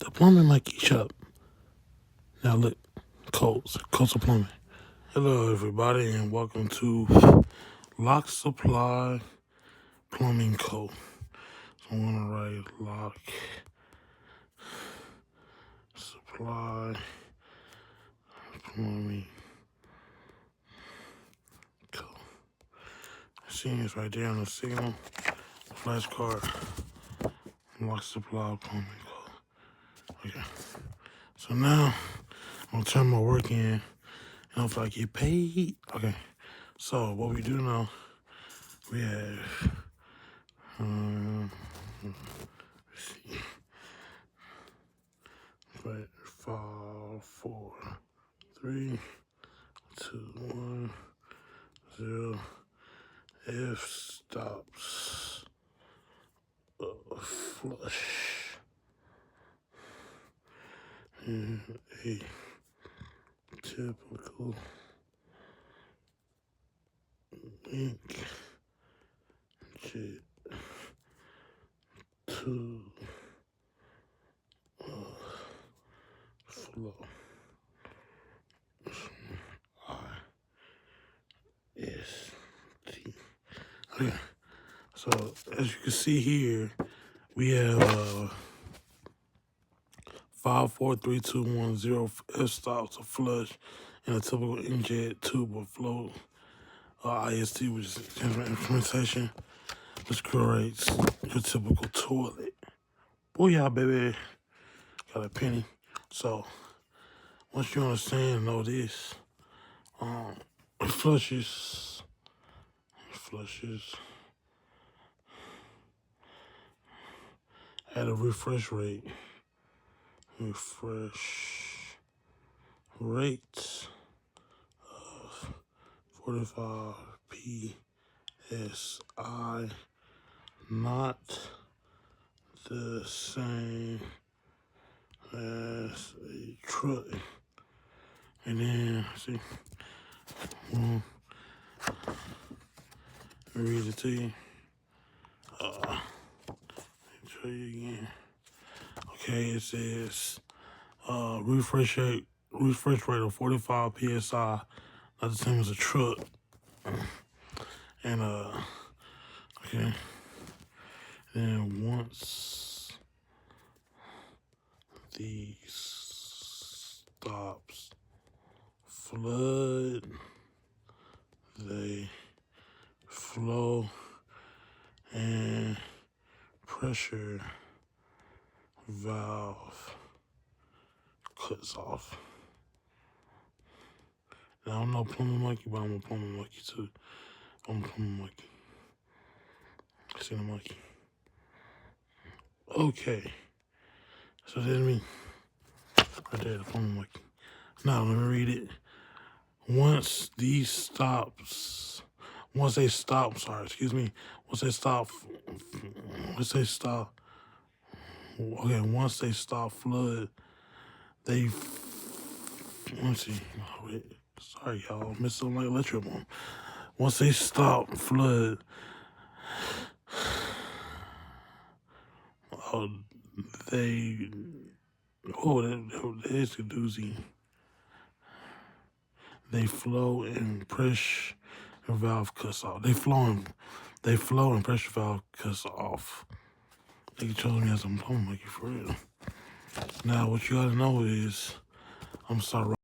The plumbing might get shut up. Now look, codes of plumbing. Hello everybody and welcome to Locke Supply Plumbing Code. So I'm gonna write Locke Supply Plumbing Code. Seeing it's right there on the signal, flashcard, Locke Supply Plumbing Code. Okay. So now I'm gonna turn my work in and hopefully I get paid. Okay. So what we do now, we have let's see. Right, 5, 4, 3, 2, 1, 0. If stops flush in a typical ink jet to flow. I-S-T. Okay. So as you can see here, we have 5, 4, 3, 2, 1, 0 F stops to flush in a typical inkjet tube of flow. IST, which is instrumentation, which creates your typical toilet. Booyah, baby. Got a penny. So once you understand and know this, it flushes at a refresh rate of 45 psi, not the same as a truck. And then see, read it to you. Show you again. Okay, it says refresh rate of 45 psi, not the same as a truck. And okay. Then once these stops flood, they flow and pressure valve cuts off. Now I'm no plumbing monkey, but I'm a plumbing monkey too. I'm a plumbing monkey. See the monkey. Okay. So there's me. Right there, the plumbing monkey. Now let me read it. Once they stop flood, sorry y'all, missed some like electric one. Once they stop flood, there's a doozy. They flow and pressure valve cuts off. They flow and pressure valve cuts off. They chose me as a plumbing monkey for real. Now what you gotta know is I'm sorry.